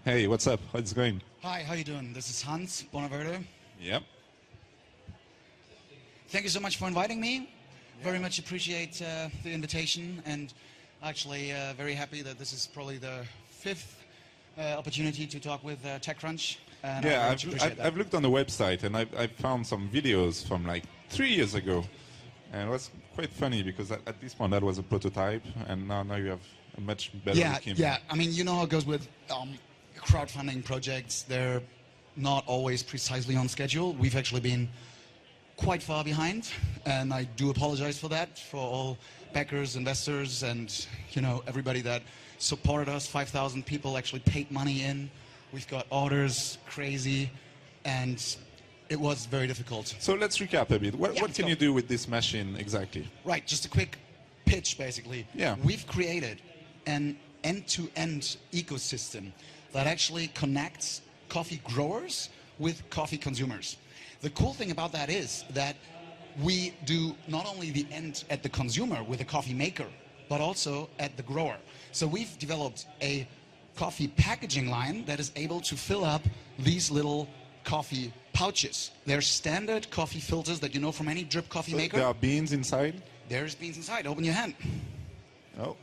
Hey, what's up? How's it going? Hi, how you doing? This is Hans, Bonaverde. Yep. Thank you so much for inviting me. Very much appreciate the invitation, and actually very happy that this is probably the fifth opportunity to talk with TechCrunch. And Yeah, I've I've looked on the website and I found some videos from like 3 years ago. And it was quite funny because at this point that was a prototype, and now you have a much better looking. Yeah. I mean, you know how it goes with crowdfunding projects. They're not always precisely on schedule. We've actually been quite far behind, and I do apologize for that, for all backers, investors, and everybody that supported us. 5,000 people actually paid money in. We've got orders, crazy, and it was very difficult. So let's recap a bit. What can you do with this machine exactly? Right, just a quick pitch basically. Yeah. We've created an end-to-end ecosystem that actually connects coffee growers with coffee consumers. The cool thing about that is that we do not only the end at the consumer with a coffee maker, but also at the grower. So we've developed a coffee packaging line that is able to fill up these little coffee pouches. They're standard coffee filters that you know from any drip coffee maker. There are beans inside? There's beans inside. Open your hand. Oh.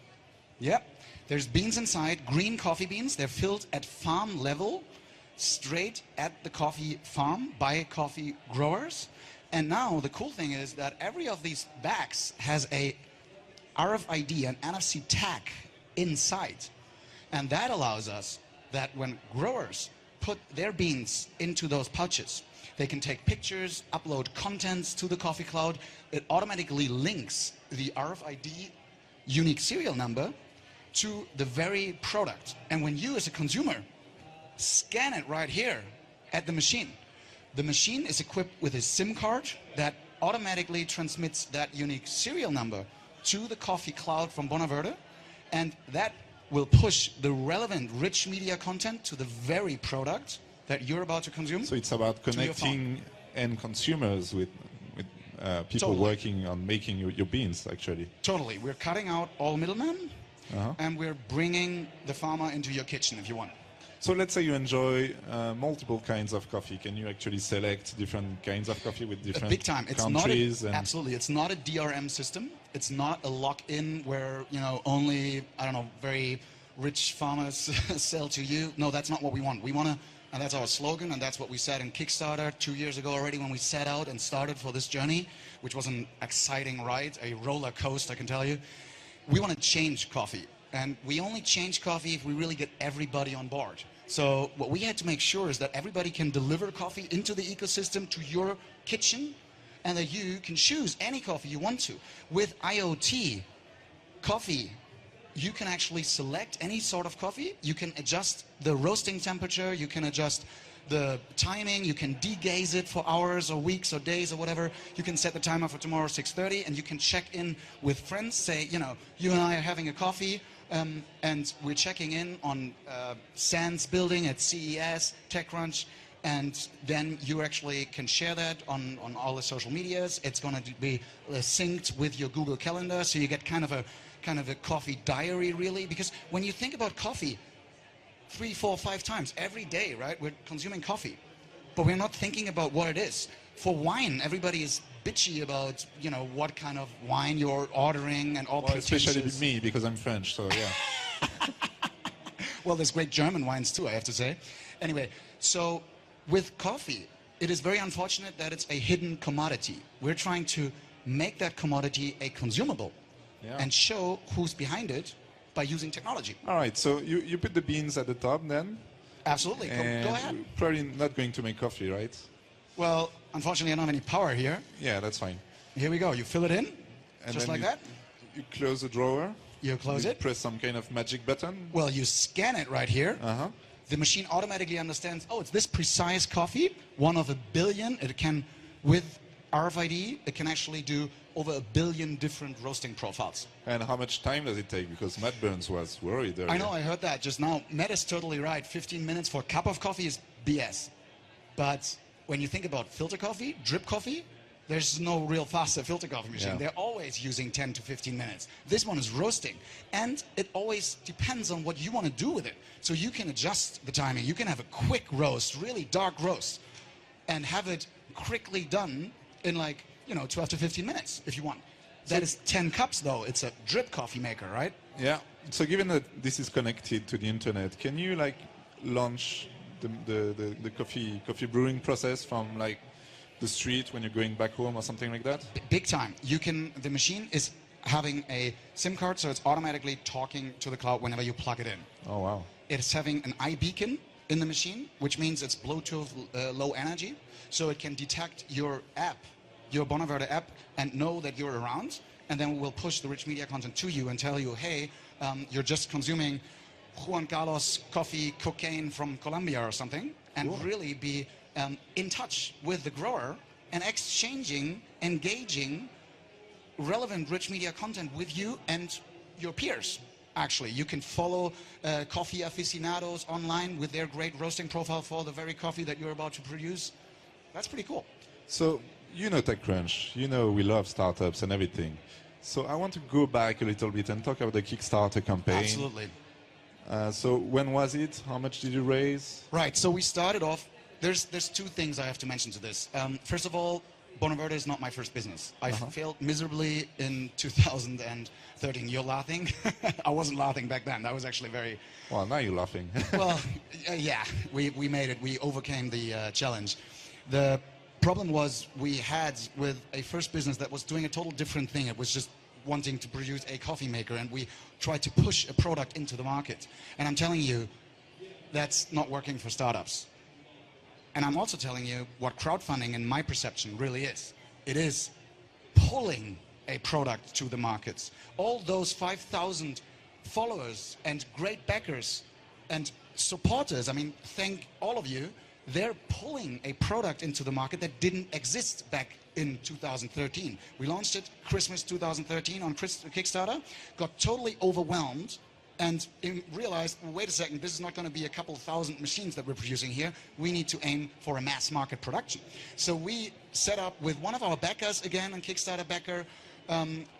Yep. There's beans inside, green coffee beans. They're filled at farm level, straight at the coffee farm by coffee growers. And now the cool thing is that every of these bags has a RFID, an NFC tag inside. And that allows us that when growers put their beans into those pouches, they can take pictures, upload contents to the Coffee Cloud. It automatically links the RFID unique serial number to the very product. And when you as a consumer scan it right here at the machine is equipped with a SIM card that automatically transmits that unique serial number to the Coffee Cloud from Bonaverde, and that will push the relevant rich media content to the very product that you're about to consume. So it's about connecting end consumers with people working on making your beans, actually. Totally. We're cutting out all middlemen, and we're bringing the farmer into your kitchen if you want. So let's say you enjoy multiple kinds of coffee. Can you actually select different kinds of coffee with different big time. It's countries? Not absolutely. It's not a DRM system. It's not a lock-in where only very rich farmers sell to you. No, that's not what we want. We want to, and that's our slogan, and that's what we said in Kickstarter 2 years ago already when we set out and started for this journey, which was an exciting ride, a roller coaster, I can tell you. We want to change coffee, and we only change coffee if we really get everybody on board. So what we had to make sure is that everybody can deliver coffee into the ecosystem to your kitchen, and that you can choose any coffee you want to. With IoT coffee, you can actually select any sort of coffee. You can adjust the roasting temperature, you can adjust the timing, you can degaze it for hours or weeks or days or whatever. You can set the timer for tomorrow 6:30, and you can check in with friends, say, you and I are having a coffee, and we're checking in on Sans building at CES, TechCrunch, and then you actually can share that on all the social medias. It's going to be synced with your Google Calendar, so you get kind of a coffee diary, really. Because when you think about coffee, 3, 4, 5 times every day, right? We're consuming coffee, but we're not thinking about what it is. For wine, everybody is bitchy about, what kind of wine you're ordering and all. Well, especially with me, because I'm French, so yeah. Well, there's great German wines too, I have to say. Anyway, so with coffee, it is very unfortunate that it's a hidden commodity. We're trying to make that commodity a consumable and show who's behind it by using technology. All right, so you put the beans at the top then? Absolutely, go ahead. We're probably not going to make coffee, right? Well, unfortunately, I don't have any power here. Yeah, that's fine. Here we go. You fill it in, and just then like that. You close the drawer. You close it. Press some kind of magic button. Well, you scan it right here. The machine automatically understands, oh, it's this precise coffee, 1 of a billion. It can, with RFID, it can actually do over 1 billion different roasting profiles. And how much time does it take? Because Matt Burns was worried earlier. I know, I heard that just now. Matt is totally right. 15 minutes for a cup of coffee is BS. But when you think about filter coffee, drip coffee, There's no real faster filter coffee machine. Yeah. They're always using 10 to 15 minutes. This one is roasting. And it always depends on what you want to do with it. So you can adjust the timing. You can have a quick roast, really dark roast, and have it quickly done in 12 to 15 minutes if you want. That is 10 cups though. It's a drip coffee maker, right? Yeah. So given that this is connected to the internet, can you launch the coffee brewing process from the street when you're going back home or something like that? Big time. The machine is having a SIM card, so it's automatically talking to the cloud whenever you plug it in. Oh, wow. It's having an iBeacon in the machine, which means it's Bluetooth low energy, so it can detect your app, your Bonaverde app, and know that you're around, and then we'll push the rich media content to you and tell you, hey, you're just consuming Juan Carlos coffee cocaine from Colombia or something, and Cool. really be in touch with the grower and engaging relevant rich media content with you and your peers. Actually, you can follow coffee aficionados online with their great roasting profile for the very coffee that you're about to produce. That's pretty cool. So, TechCrunch, we love startups and everything. So I want to go back a little bit and talk about the Kickstarter campaign. Absolutely. So when was it? How much did you raise? Right, so we started off, there's two things I have to mention to this. First of all, Bonaverde is not my first business. I failed miserably in 2013. You're laughing? I wasn't laughing back then. That was actually very... Well, now you're laughing. Well, yeah, we made it. We overcame the challenge. The problem was we had with a first business that was doing a total different thing. It was just wanting to produce a coffee maker, and we tried to push a product into the market. And I'm telling you, that's not working for startups. And I'm also telling you what crowdfunding, in my perception, really is. It is pulling a product to the markets. All those 5,000 followers and great backers and supporters, thank all of you, they're pulling a product into the market that didn't exist back in 2013. We launched it Christmas 2013 on Kickstarter, got totally overwhelmed, and realized, well, wait a second, this is not going to be a couple thousand machines that we're producing here. We need to aim for a mass market production. So we set up with one of our backers, again, a Kickstarter backer.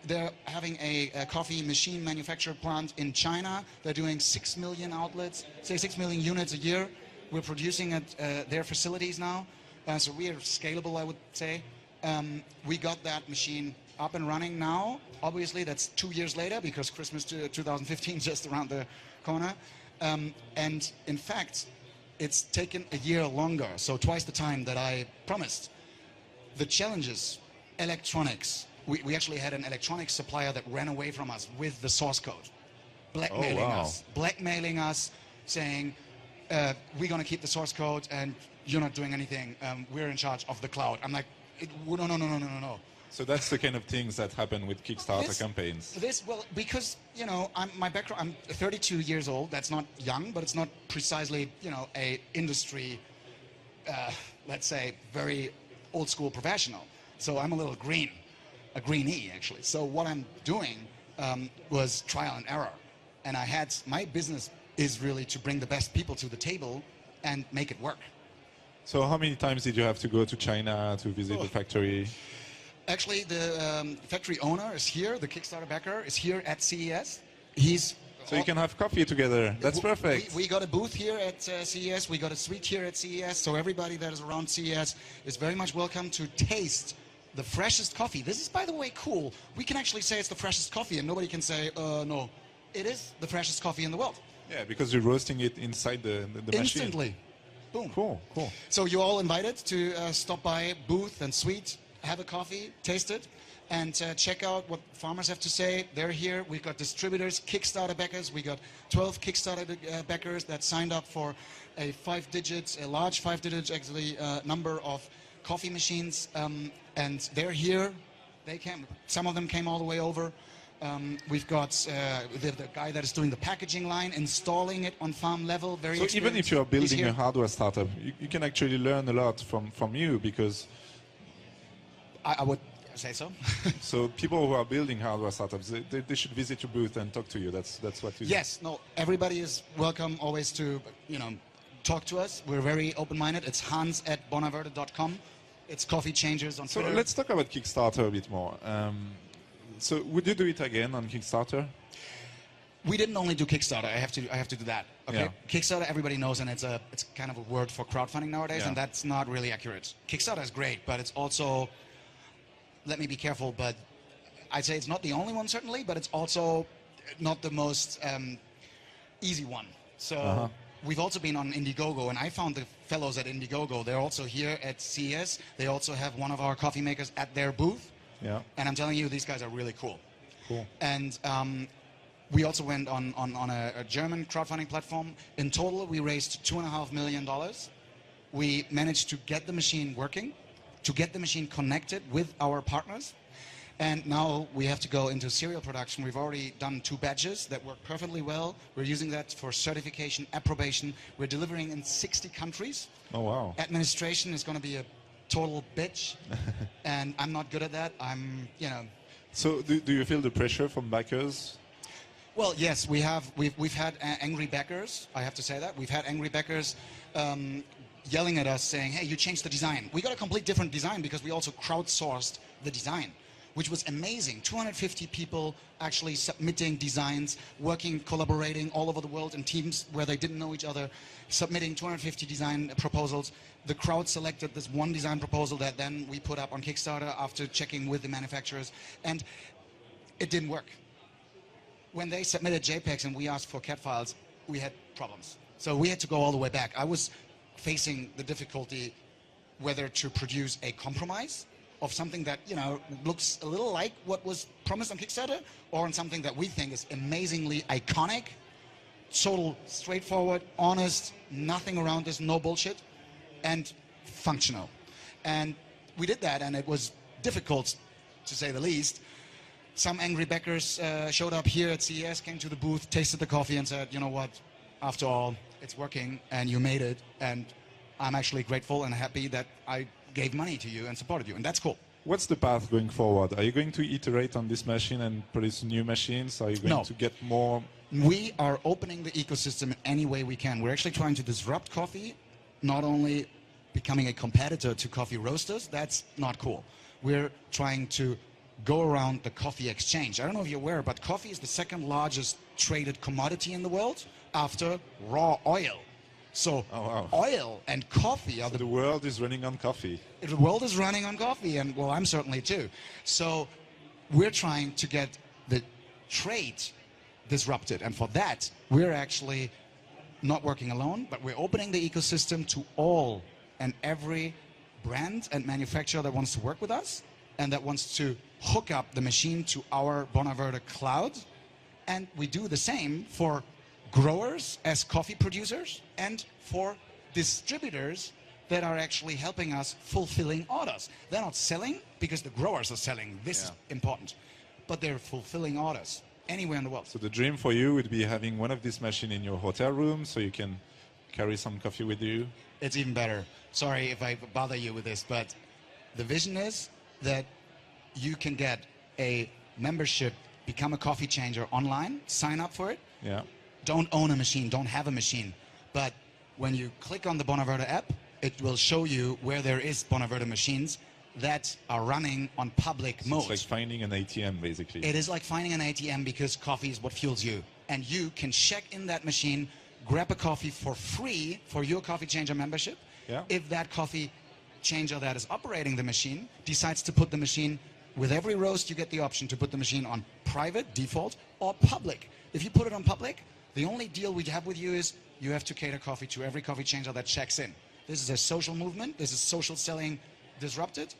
They're having a coffee machine manufacturer plant in China. They're doing 6 million outlets, say 6 million units a year. We're producing at their facilities now. So we are scalable, I would say. We got that machine up and running now. Obviously, that's 2 years later because Christmas 2015 is just around the corner. And in fact, it's taken a year longer, so twice the time that I promised. The challenges, electronics. We actually had an electronics supplier that ran away from us with the source code, blackmailing us, saying, we're going to keep the source code and you're not doing anything. We're in charge of the cloud. I'm like, no. So that's the kind of things that happen with Kickstarter campaigns. Because, my background, I'm 32 years old. That's not young, but it's not precisely, a industry, let's say, very old school professional. So I'm a little green, a greenie, actually. So what I'm doing was trial and error. And my business is really to bring the best people to the table and make it work. So how many times did you have to go to China to visit the factory? Actually, the factory owner is here. The Kickstarter backer is here at CES. So you can have coffee together. That's perfect. We got a booth here at CES. We got a suite here at CES. So everybody that is around CES is very much welcome to taste the freshest coffee. This is, by the way, cool. We can actually say it's the freshest coffee, and nobody can say, no. It is the freshest coffee in the world. Yeah, because you're roasting it inside the machine. Instantly. Boom. Cool. So you're all invited to stop by booth and suite, have a coffee, taste it, and check out what farmers have to say. They're here. We've got distributors, Kickstarter backers. We got 12 Kickstarter backers that signed up for a large five-digit actually number of coffee machines, and they're here. Some of them came all the way over. We've got the guy that is doing the packaging line, installing it on farm level. So even if you're building a hardware startup, you can actually learn a lot from you, because I would say so. So people who are building hardware startups, they should visit your booth and talk to you. That's what you. Yes, no, everybody is welcome always to talk to us. We're very open-minded. It's hans@bonaverde.com. It's Coffee Changers on So Twitter. let's talk about Kickstarter a bit more. So would you do it again on Kickstarter? We didn't only do Kickstarter. I have to do that. Okay. Yeah. Kickstarter, everybody knows, and it's kind of a word for crowdfunding nowadays, Yeah. and that's not really accurate. Kickstarter is great, but it's also, let me be careful, but I'd say it's not the only one certainly, but it's also not the most easy one. So we've also been on Indiegogo, and I found the fellows at Indiegogo. They're also here at CES. They also have one of our coffee makers at their booth. Yeah. And I'm telling you, these guys are really cool. Cool. And we also went on a German crowdfunding platform. In total, we raised $2.5 million. We managed to get the machine working, to get the machine connected with our partners. And now we have to go into serial production. We've already done 2 batches that work perfectly well. We're using that for certification, approbation. We're delivering in 60 countries. Oh, wow. Administration is going to be a total bitch. And I'm not good at that. So do you feel the pressure from backers? Well, yes, we've had angry backers. I have to say that we've had angry backers yelling at us, saying, "Hey, you changed the design." We got a complete different design because we also crowdsourced the design, which was amazing. 250 people actually submitting designs, working, collaborating all over the world in teams where they didn't know each other, submitting 250 design proposals. The crowd selected this one design proposal that then we put up on Kickstarter after checking with the manufacturers, and it didn't work. When they submitted JPEGs and we asked for CAD files, we had problems. So we had to go all the way back. I was facing the difficulty whether to produce a compromise of something that, looks a little like what was promised on Kickstarter, or on something that we think is amazingly iconic, total straightforward, honest, nothing around this, no bullshit, and functional. And we did that, and it was difficult, to say the least. Some angry backers showed up here at CES, came to the booth, tasted the coffee, and said, "You know what, after all, it's working, and you made it, and I'm actually grateful and happy that I gave money to you and supported you," and that's cool. What's the path going forward? Are you going to iterate on this machine and produce new machines? Are you going to get more? We are opening the ecosystem in any way we can. We're actually trying to disrupt coffee, not only becoming a competitor to coffee roasters. That's not cool. We're trying to go around the coffee exchange. I don't know if you're aware, but coffee is the second largest traded commodity in the world after raw oil. So oil and coffee are the world is running on coffee. The world is running on coffee, and well, I'm certainly too. So we're trying to get the trade disrupted, and for that, we're actually not working alone, but we're opening the ecosystem to all and every brand and manufacturer that wants to work with us and that wants to hook up the machine to our Bonaverde cloud. And we do the same for growers as coffee producers and for distributors that are actually helping us fulfilling orders. They're not selling because the growers are selling. This is important. But they're fulfilling orders anywhere in the world. So the dream for you would be having one of these machines in your hotel room so you can carry some coffee with you? It's even better. Sorry if I bother you with this, but the vision is that you can get a membership, become a coffee changer online, sign up for it. Yeah. Don't own a machine, don't have a machine. But when you click on the Bonaverde app, it will show you where there is Bonaverde machines that are running on public mode. It's like finding an ATM, basically. It is like finding an ATM because coffee is what fuels you. And you can check in that machine, grab a coffee for free for your coffee changer membership. Yeah. If that coffee changer that is operating the machine decides to put the machine, with every roast you get the option to put the machine on private, default, or public. If you put it on public, the only deal we have with you is you have to cater coffee to every coffee changer that checks in. This is a social movement. This is social selling disrupted.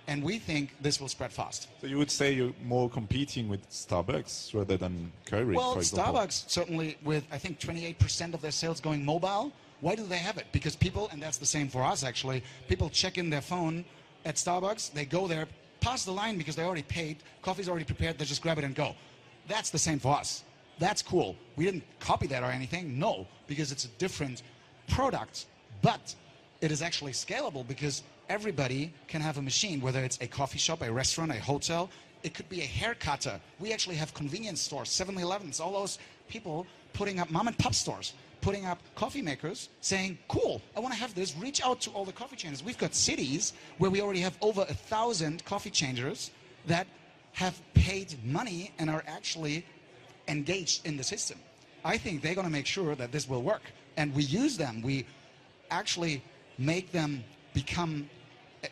And we think this will spread fast. So you would say you're more competing with Starbucks rather than Keurig, well, for example? Starbucks, certainly with, I think, 28% of their sales going mobile. Why do they have it? Because people, and that's the same for us actually, people check in their phone at Starbucks, they go there, pass the line because they already paid, coffee's already prepared, they just grab it and go. That's the same for us. That's cool. We didn't copy that or anything, no, because it's a different product. But it is actually scalable because everybody can have a machine, whether it's a coffee shop, a restaurant, a hotel. It could be a hair cutter. We actually have convenience stores, 7-Elevens, all those people putting up mom and pop stores, putting up coffee makers saying, cool, I want to have this, reach out to all the coffee changers. We've got cities where we already have over 1,000 coffee changers that have paid money and are actually engaged in the system. I think they're going to make sure that this will work. And we use them. We actually make them become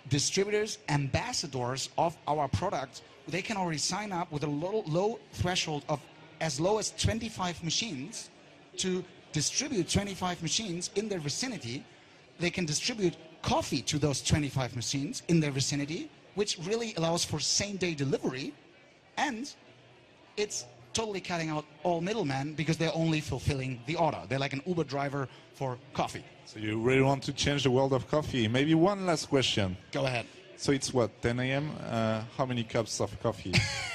distributors, ambassadors of our product. They can already sign up with a low threshold of as low as 25 machines to distribute 25 machines in their vicinity. They can distribute coffee to those 25 machines in their vicinity, which really allows for same-day delivery. And it's totally cutting out all middlemen because they're only fulfilling the order. They're like an Uber driver for coffee. So you really want to change the world of coffee. Maybe one last question. Go ahead. So it's what, 10 a.m.? How many cups of coffee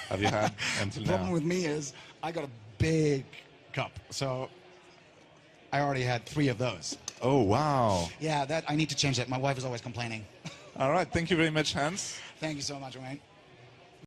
have you had until The now? problem with me is I got a big cup, so I already had 3 of those. Oh, wow. Yeah, that I need to change that. My wife is always complaining. All right. Thank you very much, Hans. Thank you so much, Romain.